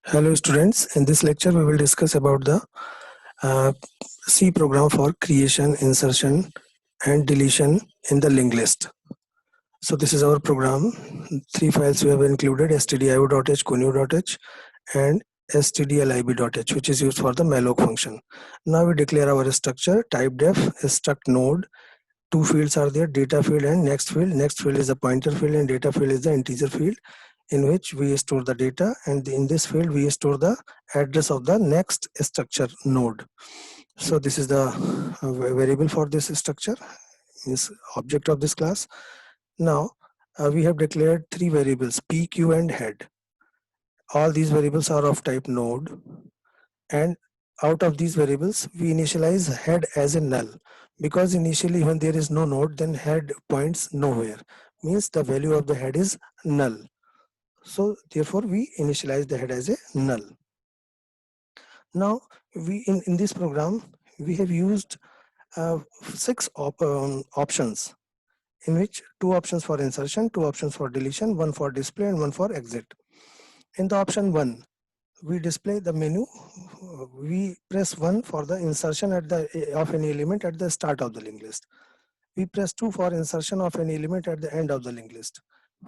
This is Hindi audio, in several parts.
Hello students, in this lecture we will discuss about the uh, C program for creation, insertion and deletion in the linked list. So this is our program. Three files we have included: stdio.h, conio.h and stdlib.h, which is used for the malloc function. Now we declare our structure: type def struct node. Two fields are there: data field and next field. Next field is the pointer field and data field is the integer field, in which we store the data, and in this field we store the address of the next structure node. So this is the variable for this structure, is object of this class. Now we have declared three variables: p, q and head. All these variables are of type node, and out of these variables we initialize head as a null, because initially when there is no node, then head points nowhere, means the value of the head is null. So therefore we initialize the head as a null. Now we in this program we have used six options, in which two options for insertion, two options for deletion, one for display and one for exit. In the option 1, we display the menu. We press 1 for the insertion of any element at the start of the linked list. We press 2 for insertion of any element at the end of the linked list.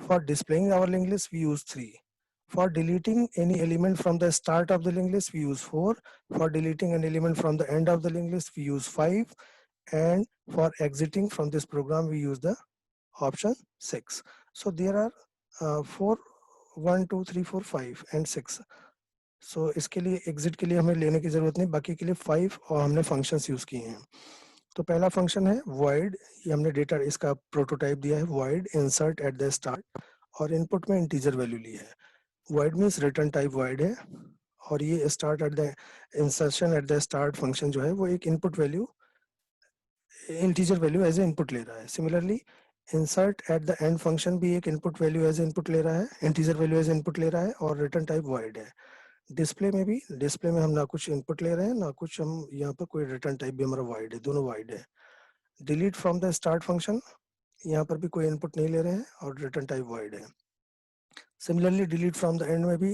For displaying our linked list, we use 3. For deleting any element from the start of the linked list, we use 4. For deleting an element from the end of the linked list, we use 5. And for exiting from this program, we use the option 6. So there are 4, 1, 2, 3, 4, 5 and 6. So इसके लिए एग्जिट के लिए हमें लेने की जरूरत नहीं, बाकी के लिए 5 और हमने फंक्शंस यूज किए हैं. तो पहला फंक्शन है void, ये हमने डेटा इसका प्रोटोटाइप दिया है, void insert at the start, और इनपुट में इंटीजर वैल्यू ली है. void means return type void है, और ये start at the insertion at the start function जो है वो एक input value, integer value as a input ले रहा है. Similarly insert at the end function भी एक input value as a input ले रहा है, इंटीजर वैल्यू एज इनपुट ले रहा है, और रिटर्न टाइप void है. डिस्प्ले में भी, डिस्प्ले में हम ना कुछ इनपुट ले रहे हैं ना कुछ, हम यहाँ पर कोई रिटर्न टाइप भी हमारा void है, दोनों void है. Delete from the start function, यहाँ पर भी कोई इनपुट नहीं ले रहे हैं और रिटर्न टाइप void है. Similarly delete from the end में भी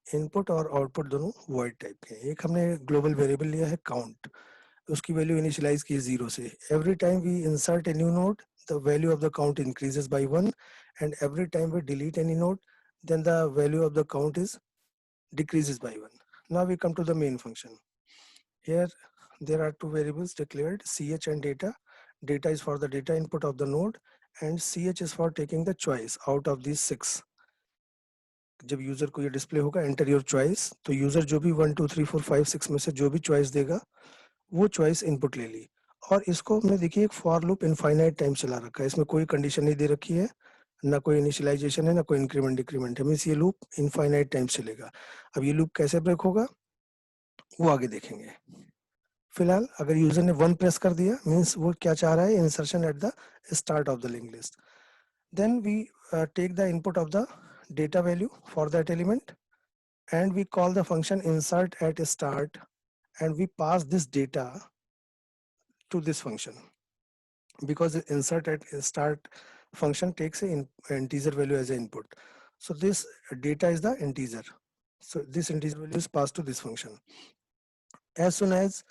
इनपुट और आउटपुट दोनों void टाइप के. एक हमने ग्लोबल वेरिएबल लिया है काउंट, उसकी वैल्यू इनिशियलाइज की 0 से. Every time we insert a new node, the value of the count increases by 1, and every time we delete any node, then the value of the count is decreases by 1. Now we come to the main function. Here there are two variables declared, ch and data. Data is for the data input of the node and ch is for taking the choice out of these 6. जब यूजर को ये डिस्प्ले होगा एंटर योर चॉइस, तो यूजर जो भी 1 2 3 4 5 6 में से जो भी चॉइस देगा वो चॉइस इनपुट ले ली. और इसको हमने देखिए एक फॉर लूप इनफाइनाइट टाइम चला रखा है, इसमें कोई कंडीशन नहीं दे रखी है, ना कोई इनिशियलाइजेशन है ना कोई इंक्रीमेंट डिक्रीमेंट है, मीन्स ये लूप इनफाइनाइट टाइम चलेगा. अब ये लूप कैसे ब्रेक होगा वो आगे देखेंगे. फिलहाल अगर यूजर ने 1 प्रेस कर दिया, मीन्स वो क्या चाह रहा है, insertion at the start of the link list. Then we take the input of the data value for that element, and we call the function insert at start, and we pass this data to this function, because the insert at start function takes an integer value as an input. So this data is the integer, so this integer value is passed to this function. As soon as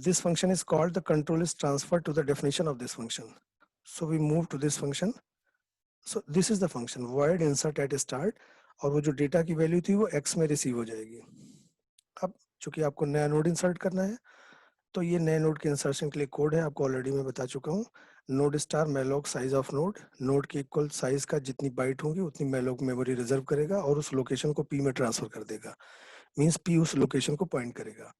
this function is called, the control is transferred to the definition of this function. So we move to this function. So this is the function void insert at start, और वो जो डेटा की वैल्यू थी वो x में रिसीव हो जाएगी. अब चूंकि आपको नया नोड इंसर्ट करना है, तो ये नए नोड के इंसर्शन के लिए कोड है, आपको ऑलरेडी मैं बता चुका हूँ. Node star malloc size of node, node के इक्वल साइज का जितनी बाइट होंगी उतनी मैलॉक मेमोरी रिजर्व करेगा और उस लोकेशन को p में ट्रांसफर कर देगा, मीन्स p उस लोकेशन को पॉइंट करेगा.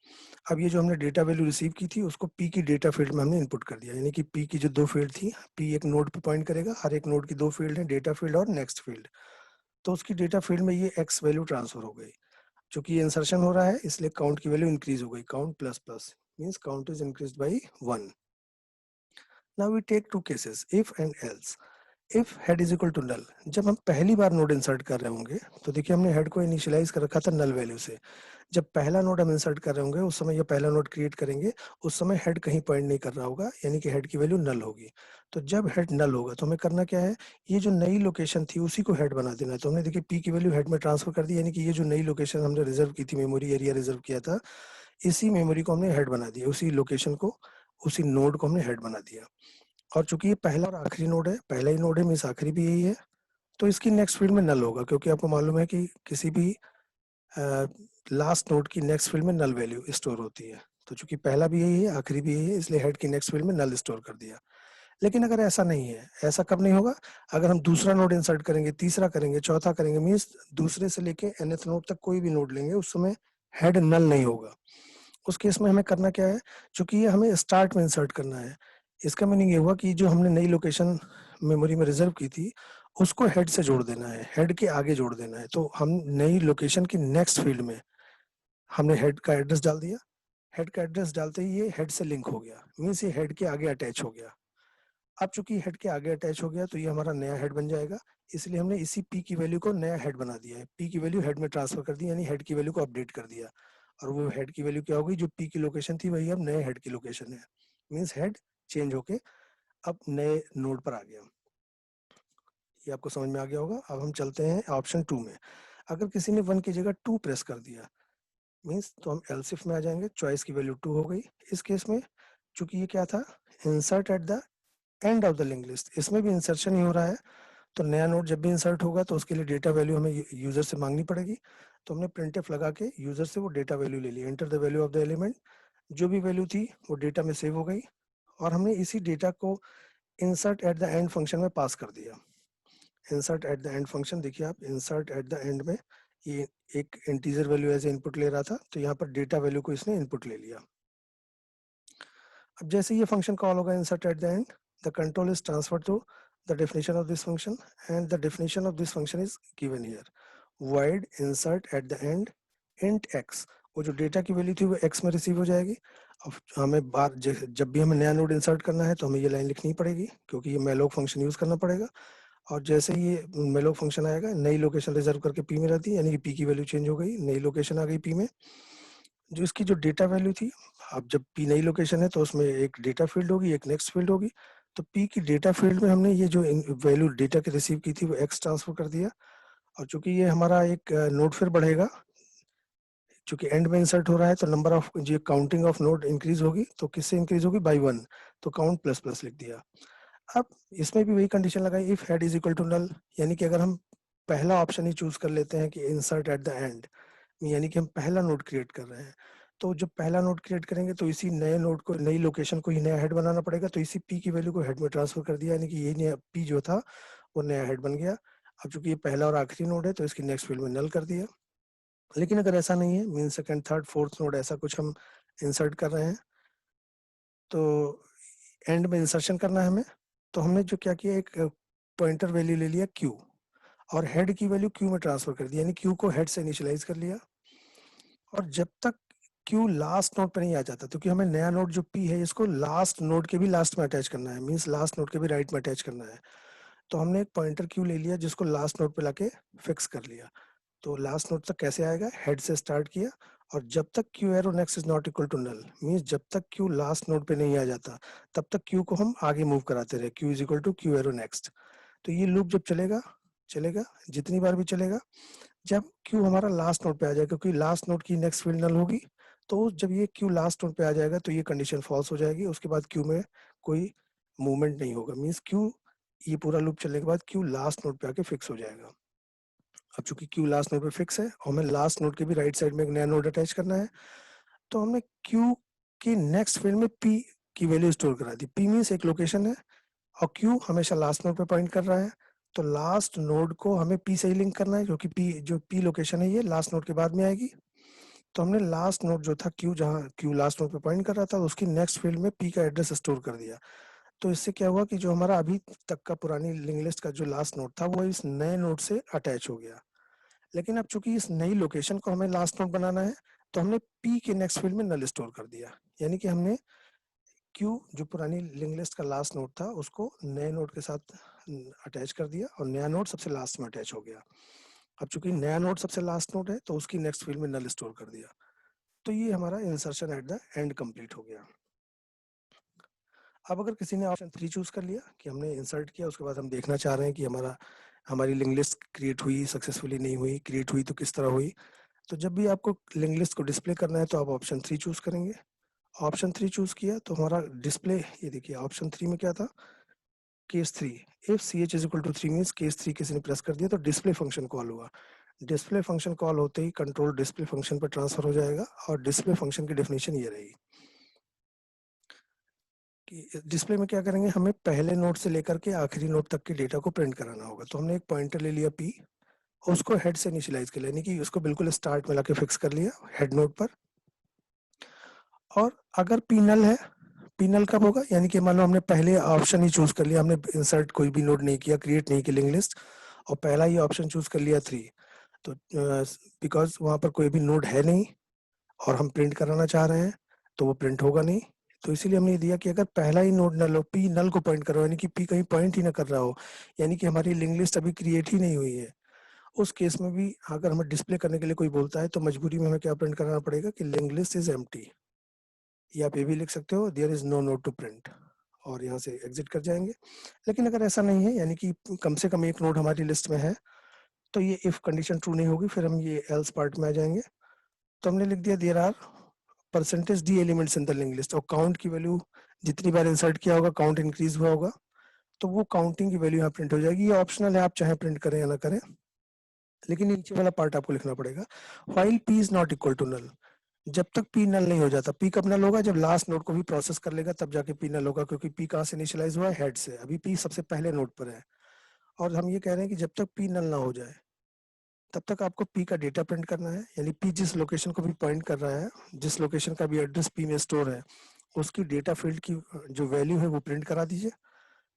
अब ये जो हमने डेटा वैल्यू रिसीव की थी उसको p की डेटा फील्ड में हमने इनपुट कर दिया, यानी कि p की जो दो फील्ड थी, p एक नोड पे पॉइंट करेगा, हर एक नोड की दो फील्ड है, डेटा फील्ड और नेक्स्ट फील्ड. तो उसकी डेटा फील्ड में ये x वैल्यू ट्रांसफर हो गई. चूंकि ये इंसर्शन हो रहा है इसलिए काउंट की वैल्यू इंक्रीज हो गई, count plus plus means count is increased by 1. Now we take two cases, if and else. If head is equal to null, जब हम पहली बार नोड इंसर्ट कर रहे होंगे तो देखिए हमने हेड को इनिशियलाइज कर रखा था नल वैल्यू से। जब पहला नोड हम इंसर्ट कर रहे होंगे उस समय, या पहला नोड क्रिएट करेंगे उस समय हेड कहीं पॉइंट नहीं कर रहा होगा, यानी कि हेड की वैल्यू नल होगी। तो जब हेड नल होगा तो हमें करना क्या है, ये जो नई लोकेशन थी उसी को हेड बना देना है। तो हमने देखिए पी की वैल्यू हेड में ट्रांसफर कर दी, यानी कि ये जो नई लोकेशन हमने रिजर्व की थी, मेमोरी एरिया रिजर्व किया था, इसी मेमोरी को हमने हेड बना दिया, उसी लोकेशन को, उसी नोड को हमने हेड बना दिया। और चूंकि ये पहला और आखिरी नोड है, पहला ही नोड है मीन्स आखिरी भी यही है, तो इसकी नेक्स्ट फील्ड में नल होगा, क्योंकि आपको मालूम है कि किसी भी लास्ट नोड की नेक्स्ट फील्ड में नल वैल्यू स्टोर होती है। तो चूंकि पहला भी यही है आखिरी भी यही है, इसलिए हेड की नेक्स्ट फील्ड में नल स्टोर कर दिया। लेकिन अगर ऐसा नहीं है, ऐसा कब नहीं होगा, अगर हम दूसरा नोड इंसर्ट करेंगे, तीसरा करेंगे, चौथा करेंगे, मीन्स दूसरे से लेके nth नोड तक कोई भी नोड लेंगे, उस समय हेड नल नहीं होगा। उस केस में हमें करना क्या है, चूंकि ये हमें स्टार्ट में इंसर्ट करना है, इसका मीनिंग ये हुआ कि जो हमने नई लोकेशन मेमोरी में रिजर्व की थी उसको हेड से जोड़ देना है, हेड के आगे जोड़ देना है। तो हम नई लोकेशन की नेक्स्ट फील्ड में हमने हेड का एड्रेस डाल दिया, हेड का एड्रेस डालते ही ये हेड से लिंक हो गया, मीन्स ये हेड के आगे अटैच हो गया। अब चूंकि हेड के आगे अटैच हो गया तो ये हमारा नया हेड बन जाएगा, इसलिए हमने इसी पी की वैल्यू को नया हेड बना दिया है, पी की वैल्यू हेड में ट्रांसफर कर दी, यानी हेड की वैल्यू को अपडेट कर दिया। और वो हेड की वैल्यू क्या होगी, जो पी की लोकेशन थी वही अब नए हेड की लोकेशन है, मीन्स हेड चेंज होके अब नए नोड पर आ गया। ये आपको समझ में आ गया होगा। अब हम चलते हैं ऑप्शन 2 में। अगर किसी ने 1 की जगह 2 प्रेस कर दिया मीन्स, तो हम एल्स इफ में आ जाएंगे, चॉइस की वैल्यू 2 हो गई। इस केस में चूंकि ये क्या था, insert at the end of the link list, इसमें भी इंसर्शन ही हो रहा है। तो नया नोड जब भी इंसर्ट होगा तो उसके लिए डेटा वैल्यू हमें यूजर से मांगनी पड़ेगी। तो हमने प्रिंटफ लगा के यूजर से वो डेटा वैल्यू ले ली, enter the value of the element, जो भी वैल्यू थी वो डेटा में सेव हो गई। और हमने इसी डेटा को insert at the end function में पास कर दिया। Insert at the end function, देखिए आप इंसर्ट एट द एंड में ये एक इंटीजर वैल्यू एज इनपुट ले रहा था, तो यहाँ पर डेटा वैल्यू को इसने इनपुट ले लिया। अब जैसे ये फंक्शन कॉल होगा insert at the end, the control is transfer to the definition of this function, and the definition of this function is given here, void insert at the end int x। वो जो डेटा की वैल्यू थी वो x में रिसीव हो जाएगी। अब हमें बार जब भी हमें नया नोड इंसर्ट करना है तो हमें ये लाइन लिखनी पड़ेगी, क्योंकि ये मेलोक फंक्शन यूज करना पड़ेगा। और जैसे ही ये मेलोक फंक्शन आएगा, नई लोकेशन रिजर्व करके पी में रहती है, यानी कि पी की वैल्यू चेंज हो गई, नई लोकेशन आ गई पी में, जो इसकी जो डेटा वैल्यू थी। अब जब पी नई लोकेशन है तो उसमें एक डेटा फील्ड होगी, एक नेक्स्ट फील्ड होगी। तो पी की डेटा फील्ड में हमने ये जो वैल्यू डेटा के रिसीव की थी वो एक्स ट्रांसफर कर दिया। और चूंकि ये हमारा एक नोड फिर बढ़ेगा, चूंकि एंड में इंसर्ट हो रहा है तो नंबर ऑफ जो काउंटिंग ऑफ नोड इंक्रीज होगी, तो किससे इंक्रीज होगी, बाई 1। तो काउंट प्लस प्लस लिख दिया। अब इसमें भी वही कंडीशन लगाई, if head is equal to null, यानी कि अगर हम पहला ऑप्शन ही चूज कर लेते हैं कि इंसर्ट एट द एंड, यानी कि हम पहला नोड क्रिएट कर रहे हैं, तो जब पहला नोड क्रिएट करेंगे तो इसी नए नोड को, नई लोकेशन को ही नया हेड बनाना पड़ेगा। तो इसी पी की वैल्यू को हेड में ट्रांसफर कर दिया, यानी कि ये नया पी जो था वो नया हेड बन गया। अब चूंकि ये पहला और आखिरी नोड है तो इसकी नेक्स्ट फील्ड में नल कर दिया। लेकिन अगर ऐसा नहीं है, mean second third fourth node ऐसा कुछ हम इंसर्ट कर रहे हैं, तो एंड में इंसर्शन करना है हमें, तो हमने जो क्या किया, एक पॉइंटर वैल्यू ले लिया q, और हेड की वैल्यू q में ट्रांसफर कर दी, यानी q को हेड से इनिशियलाइज कर लिया। और जब तक q लास्ट नोड पे नहीं आ जाता, क्योंकि हमें नया नोड जो p है इसको लास्ट नोड के भी लास्ट में अटैच करना है, मीन्स लास्ट नोड के भी राइट में अटैच करना है। तो हमने एक पॉइंटर q ले लिया जिसको लास्ट नोड पे लाके फिक्स कर लिया। तो लास्ट नोड तक कैसे आएगा, हेड से स्टार्ट किया, और जब तक Q arrow next is not equal to null, means जब तक क्यू लास्ट नोड पे नहीं आ जाता तब तक क्यू को हम आगे मूव कराते रहे, Q is equal to Q arrow next. तो ये लूप जब चलेगा चलेगा जितनी बार भी चलेगा, जब क्यू हमारा लास्ट नोड पे आ जाएगा, क्योंकि लास्ट नोड की नेक्स्ट फील्ड नल होगी, तो जब ये क्यू लास्ट नोड पे आ जाएगा तो ये कंडीशन फॉल्स हो जाएगी, उसके बाद क्यू में कोई मूवमेंट नहीं होगा, मीन्स क्यू, ये पूरा लूप चलने के बाद क्यू लास्ट नोड पे आके फिक्स हो जाएगा। अब चूंकि क्यू लास्ट नोड पे फिक्स है और हमें लास्ट नोड के भी राइट साइड में एक नया नोड अटैच करना है, तो हमने क्यू की नेक्स्ट फील्ड में पी की वैल्यू स्टोर करा दी। पी मीन्स एक लोकेशन है और क्यू हमेशा लास्ट नोड पे पॉइंट कर रहा है, तो लास्ट नोड को हमें पी से ही लिंक करना है, क्योंकि पी जो पी लोकेशन है ये लास्ट नोड के बाद में आएगी। तो हमने लास्ट नोड जो था क्यू, जहाँ क्यू लास्ट नोड पे पॉइंट कर रहा था, उसकी नेक्स्ट फील्ड में पी का एड्रेस स्टोर कर दिया। तो इससे क्या हुआ कि जो हमारा अभी तक का पुरानी लिंक लिस्ट का जो लास्ट नोड था वो इस नए नोड से अटैच हो गया। लेकिन अब चूंकि इस नई लोकेशन को हमें लास्ट नोड बनाना है, तो हमने पी के नेक्स्ट फील्ड में नल स्टोर कर दिया, यानी कि हमने क्यू जो पुरानी लिंक लिस्ट का लास्ट नोड था उसको नए नोड के साथ अटैच कर दिया और नया नोड सबसे लास्ट में अटैच हो गया। अब चूंकि नया नोड सबसे लास्ट नोड है तो उसकी नेक्स्ट फील्ड में नल स्टोर कर दिया। तो ये हमारा insertion at the and complete हो गया। अब अगर किसी ने ऑप्शन 3 चूज कर लिया कि हमने इंसर्ट किया, उसके बाद हम देखना चाह रहे हैं कि हमारी लिंक लिस्ट क्रिएट हुई सक्सेसफुली, नहीं हुई, क्रिएट हुई तो किस तरह हुई, तो जब भी आपको लिंक लिस्ट को डिस्प्ले करना है तो आप ऑप्शन 3 चूज करेंगे। ऑप्शन 3 चूज किया तो हमारा डिस्प्ले, ये देखिए ऑप्शन 3 में क्या था, case 3, if C H is equal to 3 means case 3 किसी ने प्रेस कर दिया तो डिस्प्ले फंक्शन कॉल हुआ। डिस्प्ले फंक्शन कॉल होते ही कंट्रोल डिस्प्ले फंक्शन पर ट्रांसफर हो जाएगा और डिस्प्ले फंक्शन की डेफिनेशन ये रहेगी कि डिस्प्ले में क्या करेंगे, हमें पहले नोड से लेकर के आखिरी नोड तक के डेटा को प्रिंट कराना होगा। तो हमने एक पॉइंटर ले लिया P, उसको हेड से इनिशियलाइज कर लिया, यानी कि उसको बिल्कुल स्टार्ट में लाके फिक्स कर लिया हेड नोड पर। और अगर P नल है, P नल कब होगा, यानी कि मान लो हमने पहले ऑप्शन ही चूज कर लिया, हमने इंसर्ट कोई भी नोड नहीं किया, क्रिएट नहीं की लिंक लिस्ट, और पहला ही ऑप्शन चूज कर लिया 3, तो बिकॉज वहां पर कोई भी नोड है नहीं और हम प्रिंट कराना चाह रहे हैं तो वो प्रिंट होगा नहीं। तो इसीलिए हमने ये दिया कि अगर पहला ही नोड नल हो, P नल को पॉइंट करो, यानी कि P कहीं पॉइंट ही ना कर रहा हो, यानी कि हमारी लिंक लिस्ट अभी क्रिएट ही नहीं हुई है, उस केस में भी अगर हमें डिस्प्ले करने के लिए कोई बोलता है तो मजबूरी में हमें क्या प्रिंट कराना पड़ेगा कि लिंक लिस्ट इज एम्प्टी, या आप ये भी लिख सकते हो there is no node to print, और यहाँ से एग्जिट कर जाएंगे। लेकिन अगर ऐसा नहीं है, यानी कि कम से कम एक नोड हमारी लिस्ट में है, तो ये इफ कंडीशन ट्रू नहीं होगी, फिर हम ये एल्स पार्ट में आ जाएंगे। तो हमने लिख दिया there are percentage d elements in the link list, और काउंट की वैल्यू जितनी बार इंसर्ट किया होगा काउंट इंक्रीज हुआ होगा, तो वो काउंटिंग की वैल्यू यहाँ प्रिंट हो जाएगी। ये ऑप्शनल है, आप चाहे प्रिंट करें या ना करें, लेकिन नीचे वाला पार्ट आपको लिखना पड़ेगा। While p is not equal to null, जब तक p नल नहीं हो जाता, p कब नल होगा, जब लास्ट नोड को भी प्रोसेस कर लेगा तब जाके p नल होगा, क्योंकि p कहाँ से इनिशियलाइज हुआ है, हेड से, अभी p सबसे पहले नोड पर है। और हम ये कह रहे हैं कि जब तक p नल ना हो जाए तब तक आपको p का डेटा प्रिंट करना है, यानी p जिस लोकेशन को भी पॉइंट कर रहा है, जिस लोकेशन का भी एड्रेस p में स्टोर है, उसकी डेटा फील्ड की जो वैल्यू है वो प्रिंट करा दीजिए।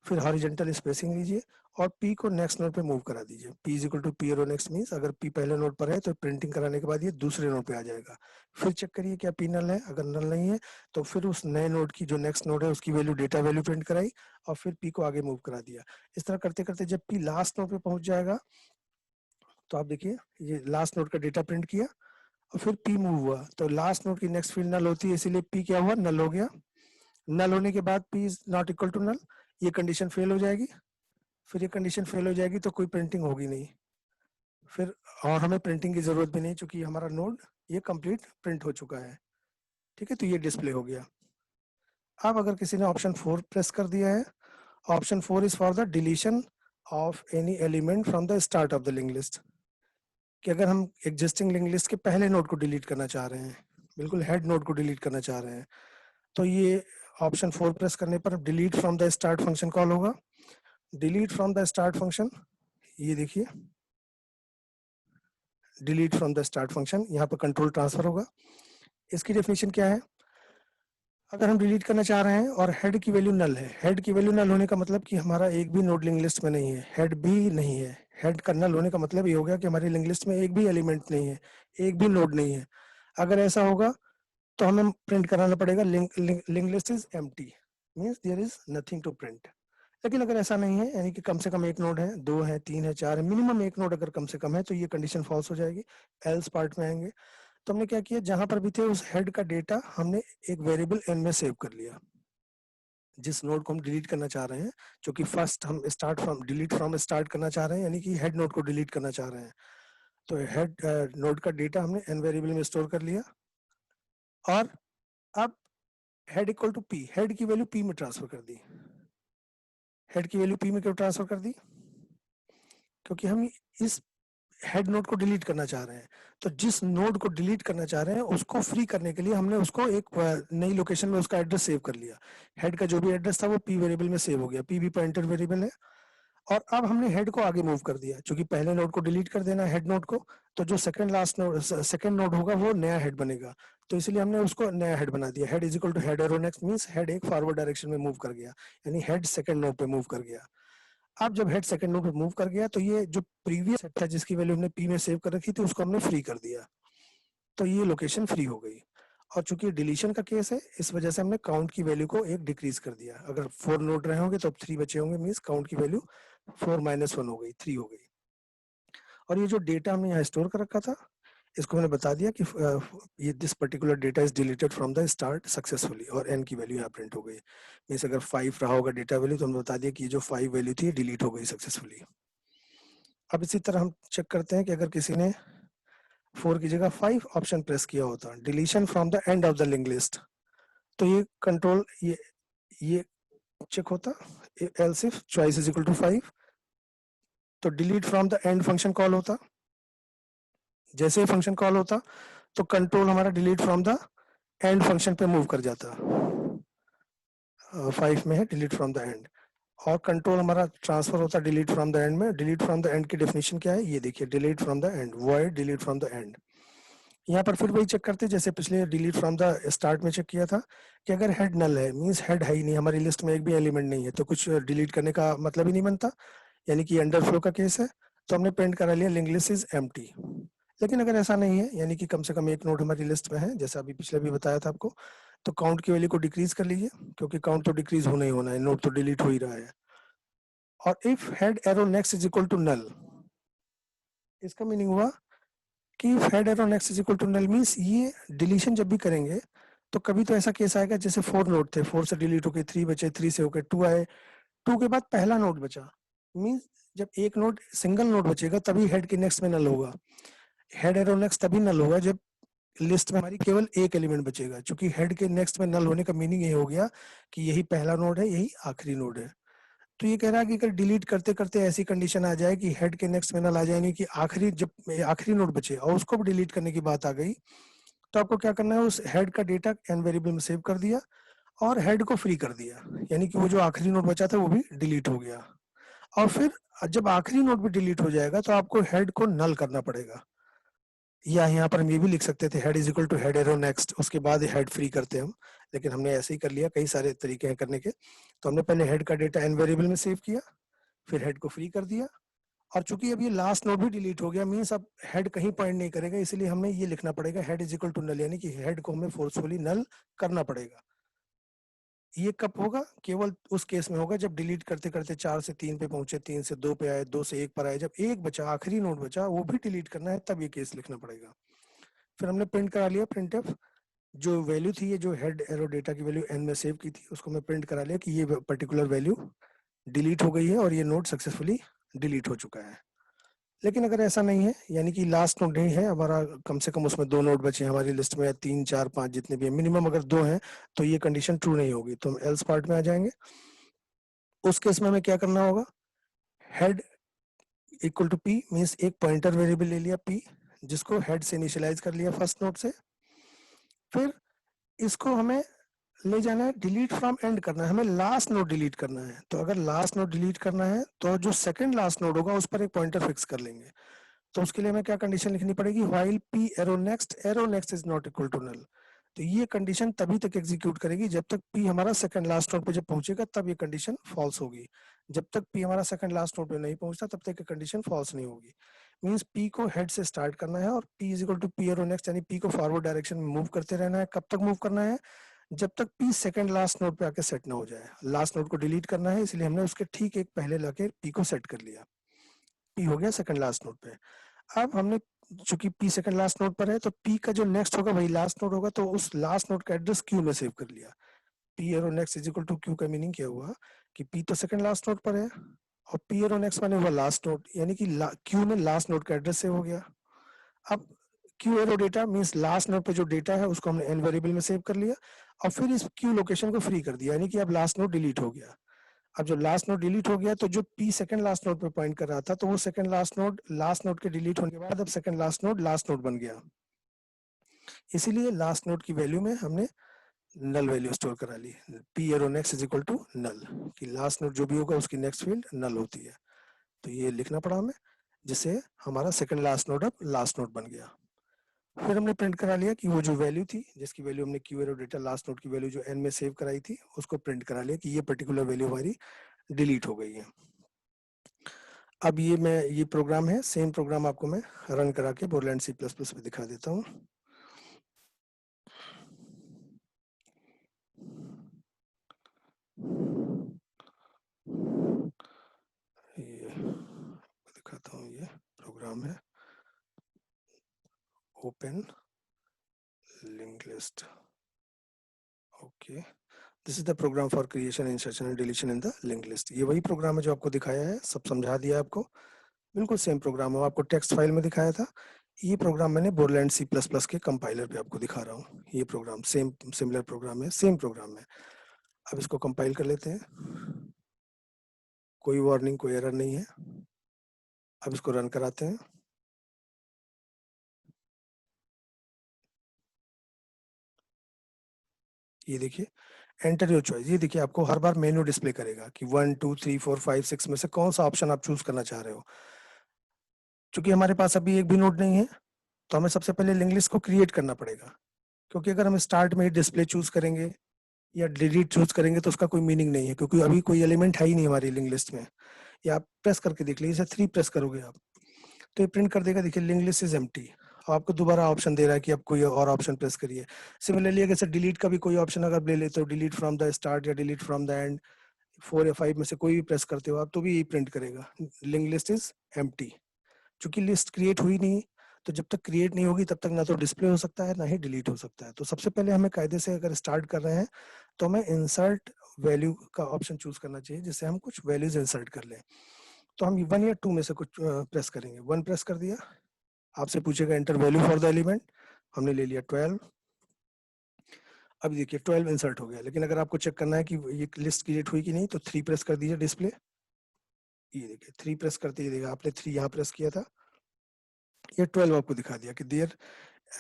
फिर हॉरिजॉन्टल स्पेसिंग लीजिए और p को नेक्स्ट नोड पे मूव करा दीजिए। p is equal to p arrow next means अगर p पहले नोड पर है तो प्रिंटिंग कराने के बाद ये दूसरे नोड पे आ जाएगा। फिर चेक करिए क्या p नल है, अगर नल नहीं है तो फिर उस नए नोड की जो नेक्स्ट नोड है उसकी वैल्यू, डेटा वैल्यू प्रिंट कराई और फिर p को आगे मूव करा दिया। इस तरह करते करते जब p लास्ट नोड पे पहुंच जाएगा तो आप देखिए ये लास्ट नोड का डेटा प्रिंट किया और फिर p मूव हुआ, तो लास्ट नोड की नेक्स्ट फील्ड नल होती है, इसीलिए p क्या हुआ, नल हो गया। नल होने के बाद p is not equal to null, ये कंडीशन फेल हो जाएगी। फिर ये कंडीशन फेल हो जाएगी तो कोई प्रिंटिंग होगी नहीं फिर, और हमें प्रिंटिंग की जरूरत भी नहीं क्योंकि हमारा नोड ये कंप्लीट प्रिंट हो चुका है। ठीक है, तो ये डिस्प्ले हो गया। अब अगर किसी ने ऑप्शन 4 प्रेस कर दिया है, option 4 is for the deletion of any element from the start of the link list, कि अगर हम एग्जिस्टिंग लिंक लिस्ट के पहले नोड को डिलीट करना चाह रहे हैं, बिल्कुल हेड नोड को डिलीट करना चाह रहे हैं, तो ये ऑप्शन 4 प्रेस करने पर delete from the start function call होगा। Delete from the start function, ये देखिए delete from the start function, यहाँ पर कंट्रोल ट्रांसफर होगा। इसकी डेफिनेशन क्या है, अगर हम डिलीट करना चाह रहे हैं और हेड की वैल्यू नल है, हेड की वैल्यू नल होने का मतलब कि हमारा एक भी नोड लिंक लिस्ट में नहीं है, हेड भी नहीं है, हेड का नल होने का मतलब ये हो गया कि हमारी लिंक लिस्ट में एक भी एलिमेंट नहीं है, एक भी नोड नहीं है। अगर ऐसा होगा तो हमें प्रिंट कराना पड़ेगा link list is empty, means there is nothing to print. लेकिन अगर ऐसा नहीं है, यानी कि कम से कम एक नोड है, 2 है, 3 है, 4 है, मिनिमम एक नोड अगर कम से कम है, तो ये कंडीशन फॉल्स हो जाएगी, एल्स पार्ट में आएंगे। तो हमने क्या किया, जहां पर भी थे उस हेड का डेटा हमने एक वेरिएबल एन में सेव कर लिया, जिस नोड को हम डिलीट करना चाह रहे हैं, जो कि फर्स्ट हम start from delete from start करना चाह रहे हैं, यानी कि हेड नोड को डिलीट करना चाह रहे हैं, तो हेड नोड का डेटा हमने एन वेरिएबल में स्टोर कर लिया। और अब head equal to p, head की वैल्यू पी में ट्रांसफर कर दी। हेड की वैल्यू पी में क्यों ट्रांसफर कर दी, क्योंकि हम इस हेड नोड को डिलीट करना चाह रहे हैं, तो जिस नोड को डिलीट करना चाह रहे हैं उसको फ्री करने के लिए हमने उसको एक नई लोकेशन में उसका एड्रेस सेव कर लिया। हेड का जो भी एड्रेस था वो पी वेरिएबल में सेव हो गया, पी भी पॉइंटर वेरिएबल है। और अब हमने हेड को आगे मूव कर दिया, क्योंकि पहले नोड को डिलीट कर देना हेड नोड को, तो जो सेकंड नोड होगा वो नया हेड बनेगा, तो इसलिए हमने उसको नया हेड बना दिया। Head is equal to head arrow next means head एक फॉरवर्ड डायरेक्शन में मूव कर गया, यानी हेड सेकंड नोड पे मूव कर गया। अब जब हेड सेकंड नोड पे मूव कर गया तो ये जो प्रीवियस हेड था जिसकी वैल्यू हमने पी में सेव कर रखी थी उसको हमने फ्री कर दिया, तो ये लोकेशन फ्री हो गई। और चूंकि डिलीशन का केस है इस वजह से हमने काउंट की वैल्यू को एक डिक्रीज कर दिया, अगर 4 नोड रहे होंगे तो अब 3 बचे होंगे, मींस काउंट की वैल्यू 4 माइनस 1 हो गई, 3 हो गई। और ये जो डेटा हमने यहाँ स्टोर कर रखा था, इसको मैंने बता दिया कि ये this particular data is deleted from the start successfully, और एन की वैल्यू यहाँ प्रिंट हो गई। मीन्स अगर 5 रहा होगा डेटा वैल्यू, तो हमने बता दिया कि ये जो 5 वैल्यू थी डिलीट हो गई सक्सेसफुली। अब इसी तरह हम चेक करते हैं कि अगर किसी ने 4 की जगह 5 ऑप्शन प्रेस किया होता, deletion from the end of the link list, तो ये कंट्रोल ये चेक होता। Else if choice is equal to 5, तो delete from the end function call होता। जैसे ही फंक्शन कॉल होता तो कंट्रोल हमारा delete from the end function पे मूव कर जाता। 5 में है डिलीट फ्रॉम द एंड, और कंट्रोल हमारा ट्रांसफर होता डिलीट फ्रॉम द एंड में। डिलीट फ्रॉम द एंड की डेफिनेशन क्या है, ये देखिए, delete from the and, void delete from the and. यहाँ पर फिर वही चेक करते जैसे पिछले डिलीट फ्रॉम द स्टार्ट में चेक किया था, कि अगर हेड नल है, मींस हेड है ही नहीं, हमारी लिस्ट में एक भी एलिमेंट नहीं है, तो कुछ डिलीट करने का मतलब ही नहीं बनता, यानी कि अंडरफ्लो का केस है, तो हमने प्रिंट करा लिया लिंक लिस्ट इज एम्प्टी। लेकिन अगर ऐसा नहीं है, यानी कि कम से कम एक नोड हमारी लिस्ट में है, जैसा अभी पिछले भी बताया था आपको, तो काउंट की वैल्यू को डिक्रीज कर लीजिए, क्योंकि काउंट तो डिक्रीज होना ही होना है, नोड तो डिलीट हो ही रहा है। और if head arrow next is equal to null, इसका मीनिंग हुआ कि head arrow next is equal to null means ये डिलीशन जब भी करेंगे तो कभी तो ऐसा केस आएगा, जैसे 4 नोड थे, 4 से डिलीट होके 3 बचे, 3 से होके 2 आए, 2 के बाद पहला नोड बचा, मीन्स जब एक नोड सिंगल नोड बचेगा तभी हेड के नेक्स्ट में नल होगा। हेड एरो नेक्स्ट तभी नल होगा जब लिस्ट में हमारी केवल एक एलिमेंट बचेगा, क्योंकि हेड के नेक्स्ट में नल होने का मीनिंग ये हो गया कि यही पहला नोड है, यही आखिरी नोड है। तो ये कह रहा है कि अगर डिलीट करते करते ऐसी कंडीशन आ जाए कि हेड के नेक्स्ट में नल आ जाए, यानी कि आखिरी जब आखिरी नोड बचे और उसको भी डिलीट करने की बात आ गई, तो आपको क्या करना है, उस हेड का डेटा एन वेरिएबल में सेव कर दिया और हेड को फ्री कर दिया, यानी कि वो जो आखिरी नोड बचा था वो भी डिलीट हो गया। और फिर जब आखिरी नोड भी डिलीट हो जाएगा तो आपको हेड को नल करना पड़ेगा, या यहाँ पर हम ये भी लिख सकते थे head is equal to head arrow next, उसके बाद हेड फ्री करते हम, लेकिन हमने ऐसे ही कर लिया, कई सारे तरीके हैं करने के। तो हमने पहले हेड का डेटा एन वेरिएबल में सेव किया, फिर हेड को फ्री कर दिया, और चूंकि अब ये लास्ट नोड भी डिलीट हो गया, मीन्स अब हेड कहीं पॉइंट नहीं करेगा, इसलिए हमें ये लिखना पड़ेगा head is equal to null, यानी कि हेड को हमें फोर्सफुली नल करना पड़ेगा। ये कब होगा, केवल उस केस में होगा जब डिलीट करते करते 4 से 3 पे पहुंचे, 3 से 2 पे आए, 2 से 1 पर आए, जब एक बचा, आखिरी नोड बचा, वो भी डिलीट करना है, तब ये केस लिखना पड़ेगा। फिर हमने प्रिंट करा लिया प्रिंट एफ, जो वैल्यू थी, ये जो हेड एरो डेटा की वैल्यू एन में सेव की थी, उसको मैं प्रिंट करा लिया कि ये पर्टिकुलर वैल्यू डिलीट हो गई है और ये नोड सक्सेसफुली डिलीट हो चुका है। लेकिन अगर ऐसा नहीं है, यानी कि लास्ट नोड नहीं है हमारा, कम से कम उसमें 2 नोड बचे हैं हमारी लिस्ट में, 3 4 5 जितने भी है, मिनिमम अगर 2 हैं, तो ये कंडीशन ट्रू नहीं होगी, तो हम एल्स पार्ट में आ जाएंगे। उस केस में हमें क्या करना होगा, head equal to p, means एक पॉइंटर वेरिएबल ले लिया पी, जिसको हेड से इनिशियलाइज कर लिया फर्स्ट नोड से, फिर इसको हमें ले जाना है, डिलीट फ्रॉम एंड करना है, हमें लास्ट नोड डिलीट करना है। तो अगर लास्ट नोड डिलीट करना है तो जो सेकंड लास्ट नोड होगा उस पर एक पॉइंटर फिक्स कर लेंगे। तो उसके लिए हमें क्या कंडीशन लिखनी पड़ेगी, while p arrow next is not equal to null. तो ये कंडीशन तभी तक एग्जीक्यूट करेगी जब तक पी हमारा सेकंड लास्ट नोड पे जब पहुंचेगा, तब ये कंडीशन फॉल्स होगी। जब तक पी हमारा सेकंड लास्ट नोड पे नहीं पहुंचता तब तक ये कंडीशन फॉल्स नहीं होगी। मींस पी को हेड से स्टार्ट करना है और p is equal to p arrow next, यानी पी को फॉरवर्ड डायरेक्शन में मूव करते रहना है। कब तक मूव करना है, जब तक पी सेकंड लास्ट नोड पे आके सेट ना हो जाए। लास्ट नोड को डिलीट करना है, इसलिए हमने उसके ठीक एक पहले लाके पी को सेट कर लिया, पी हो गया सेकंड लास्ट नोड पे। अब हमने चूंकि पी सेकंड लास्ट नोड पर है, तो पी का जो नेक्स्ट होगा वही लास्ट नोड होगा, तो उस लास्ट नोड का एड्रेस क्यू में सेव कर लिया। P arrow next is equal to q का मीनिंग क्या हुआ कि पी तो सेकंड लास्ट नोड पर है और पी एरो नेक्स्ट माने हुआ लास्ट नोड, यानी कि क्यू में लास्ट नोड का एड्रेस सेव हो गया। अब Q arrow data means last node पे जो डेटा है उसको हमने एन वेरिएबल में सेव कर लिया और फिर इस क्यू लोकेशन को फ्री कर दिया, यानी कि अब लास्ट नोड डिलीट हो गया। अब जब लास्ट नोड डिलीट हो गया तो जो पी सेकंड लास्ट नोड पे पॉइंट कर रहा था, तो वो सेकंड लास्ट नोड के डिलीट होने के बाद अब सेकंड लास्ट नोड बन गया। इसीलिए लास्ट नोड की वैल्यू में हमने नल वैल्यू स्टोर करा ली, P arrow next is equal to null, कि लास्ट नोड जो भी होगा उसकी नेक्स्ट फील्ड नल होती है। तो ये लिखना पड़ा हमें, जिससे हमारा सेकंड लास्ट नोड अब लास्ट नोड बन गया। फिर हमने प्रिंट करा लिया कि वो जो वैल्यू थी, जिसकी वैल्यू हमने Q arrow data last node की वैल्यू जो एन में सेव कराई थी, उसको प्रिंट करा लिया कि ये पर्टिकुलर वैल्यू हमारी डिलीट हो गई है। अब ये प्रोग्राम है, सेम प्रोग्राम आपको मैं रन करा के बोरलैंड C++ पे दिखा देता हूँ। प्रोग्राम है, open link list. Okay, this is the program for creation, insertion and deletion in the link list. ये वही प्रोग्राम है जो आपको दिखाया है, सब समझा दिया आपको, बिल्कुल सेम प्रोग्राम है, आपको टेक्स्ट फाइल में दिखाया था। ये प्रोग्राम मैंने बोरलैंड C++ के कंपाइलर पे आपको दिखा रहा हूँ। ये प्रोग्राम सेम सिमिलर प्रोग्राम है, सेम प्रोग्राम है। अब इसको कंपाइल कर लेते हैं, कोई वार्निंग, कोई एरर नहीं है। अब इसको रन कराते हैं। ये देखिए, एंटर योर चॉइस। ये देखिए आपको हर बार मेन्यू डिस्प्ले करेगा कि 1 2 3 4 5 6 में से कौन सा ऑप्शन आप चूज करना चाह रहे हो। क्योंकि हमारे पास अभी एक भी नोड नहीं है, तो हमें सबसे पहले लिंक लिस्ट को क्रिएट करना पड़ेगा। क्योंकि अगर हम स्टार्ट में ही डिस्प्ले चूज करेंगे या डिलीट चूज करेंगे तो उसका कोई मीनिंग नहीं है, क्योंकि अभी कोई एलिमेंट है ही नहीं हमारी लिंक लिस्ट में। या आप प्रेस करके देख लीजिए, 3 प्रेस करोगे आप तो ये प्रिंट कर देगा, देखिए लिंक लिस्ट इज एम्प्टी। आपको दोबारा ऑप्शन दे रहा है कि आप कोई और ऑप्शन प्रेस करिए। सिमिलरली अगर डिलीट का भी कोई ऑप्शन अगर ले लेते हो, डिलीट फ्रॉम द स्टार्ट या डिलीट फ्रॉम द एंड, 4 या 5 में से कोई भी प्रेस करते हो आप तो भी यही प्रिंट करेगा, लिंक लिस्ट इज एम्प्टी। चूंकि लिस्ट क्रिएट हुई नहीं, तो जब तक क्रिएट नहीं होगी तब तक ना तो डिस्प्ले हो सकता है ना ही डिलीट हो सकता है। तो सबसे पहले हमें कायदे से अगर स्टार्ट कर रहे हैं तो हमें इंसर्ट वैल्यू का ऑप्शन चूज करना चाहिए, जिससे हम कुछ वैल्यूज इंसर्ट कर लें। तो हम 1 या 2 में से कुछ प्रेस करेंगे। 1 प्रेस कर दिया, आपसे पूछेगा enter value for the element, हमने ले लिया 12। अब देखिए 12 इंसर्ट हो गया, लेकिन अगर आपको चेक करना है कि ये लिस्ट क्रिएट हुई कि नहीं तो 3 प्रेस कर दीजिए डिस्प्ले। ये देखिए 3 प्रेस करते ही देखिए आपने 3 यहाँ प्रेस किया था, ये 12 आपको दिखा दिया कि there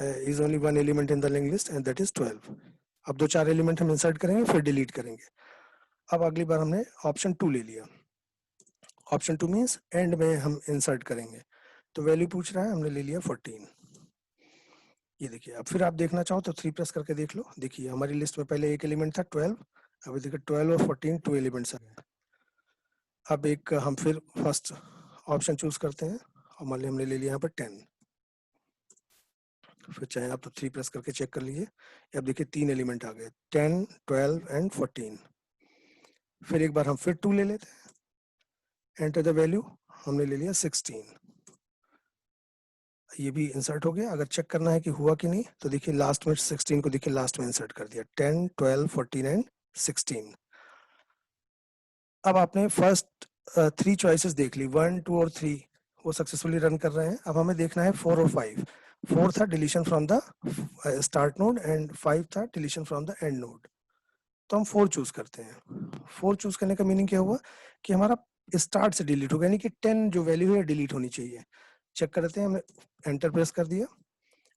is only one element in the link list and that is 12। अब 2-4 एलिमेंट हम इंसर्ट करेंगे फिर डिलीट करेंगे। अब अगली बार हमने ऑप्शन 2 ले लिया। ऑप्शन 2 मीन्स एंड में हम इंसर्ट करेंगे, तो वैल्यू पूछ रहा है, हमने ले लिया 14। ये देखिए, अब फिर आप देखना चाहो तो 3 प्रेस करके देख लो। देखिए हमारी लिस्ट में पहले एक एलिमेंट था 12, अभी देखिए 12 और 14 2 एलिमेंट्स आ गए। अब एक हम फिर फर्स्ट ऑप्शन चूज करते हैं, और मान लिया हमने ले लिया यहाँ पर 10। फिर चाहे आप तो 3 प्रेस करके चेक कर लीजिए। अब देखिए 3 एलिमेंट आ गए, 10 12 एंड 14। फिर एक बार हम फिर 2 ले लेते हैं, एंटर द वैल्यू, हमने ले लिया 16। ये भी इंसर्ट हो गया। अगर चेक करना है कि हुआ कि नहीं तो देखिए लास्ट में 16 को देखिए लास्ट में इंसर्ट कर दिया, 10 12 14 एंड 16। अब आपने फर्स्ट 3 चॉइसेस देख ली, 1 2 और 3 वो सक्सेसफुली रन कर रहे हैं। अब हमें देखना है 4 और 5। 4 था deletion from the start node and 5 था deletion from the and node. तो हम 4 चूज करते हैं। 4 चूज करने का मीनिंग क्या हुआ कि हमारा स्टार्ट से डिलीट होगा, यानी कि 10 जो वैल्यू है डिलीट होनी चाहिए। चेक करते हैं, हमने एंटर प्रेस कर दिया।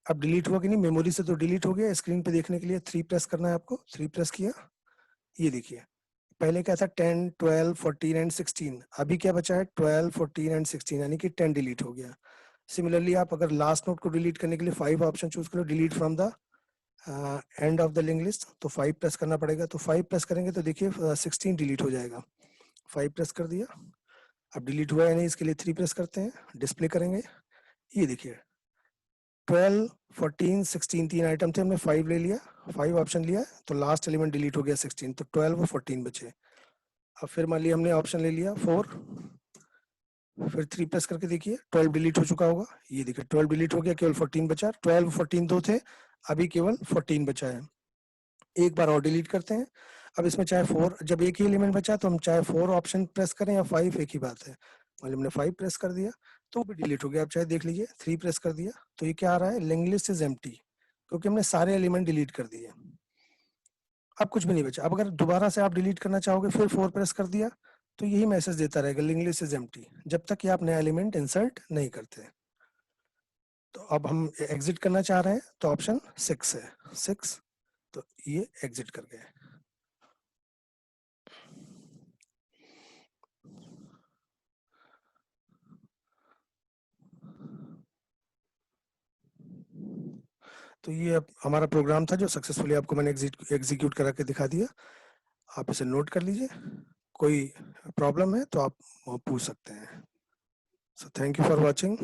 अब डिलीट हुआ कि नहीं, मेमोरी से तो डिलीट हो गया। स्क्रीन पे देखने के लिए 3 प्रेस करना है आपको, 3 प्रेस किया। ये देखिए पहले क्या था 10 12 14 एंड 16, अभी क्या बचा है 12 14 एंड 16, यानी कि 10 डिलीट हो गया। सिमिलरली आप अगर लास्ट नोट को डिलीट करने के लिए 5 ऑप्शन चूज करो, delete from the end of the link list, तो 5 प्रेस करना पड़ेगा। तो 5 प्रेस करेंगे तो देखिए 16 डिलीट हो जाएगा। 5 प्रेस कर दिया। अब डिलीट हुआ है नहीं, इसके लिए 3 प्रेस करते हैं, डिस्प्ले करेंगे। ये देखिए 12 14 16 तीन आइटम थे, हमने 5 ले लिया, 5 ऑप्शन लिया तो लास्ट एलिमेंट डिलीट हो गया 16, तो 12 और 14 बचे। अब फिर मान लिया हमने ऑप्शन ले लिया 4, फिर 3 प्रेस करके देखिए 12 डिलीट हो चुका होगा। ये देखिए 12 डिलीट हो गया, केवल 14 बचा। 12 14 दो थे, अभी केवल 14 बचा है। एक बार और डिलीट करते हैं। अब इसमें चाहे 4, जब एक ही एलिमेंट बचा तो हम चाहे 4 ऑप्शन प्रेस करें या 5, एक ही बात है। मान लीजिए हमने 5 प्रेस कर दिया तो भी डिलीट हो गया। अब चाहे देख लीजिए 3 प्रेस कर दिया तो ये क्या आ रहा है, लिंक लिस्ट इज एम्प्टी, क्योंकि हमने सारे एलिमेंट डिलीट कर दिए। अब कुछ भी नहीं बचा। अब अगर दोबारा से आप डिलीट करना चाहोगे फिर 4 प्रेस कर दिया तो यही मैसेज देता रहेगा, लिंक लिस्ट इज एम्प्टी, जब तक कि आप नया एलिमेंट इंसर्ट नहीं करते। तो अब हम एग्जिट करना चाह रहे हैं तो ऑप्शन 6 है, 6, तो ये एग्जिट कर गए। तो ये अब हमारा प्रोग्राम था जो सक्सेसफुली आपको मैंने एग्जीक्यूट करा के दिखा दिया। आप इसे नोट कर लीजिए, कोई प्रॉब्लम है तो आप पूछ सकते हैं। So thank you for watching.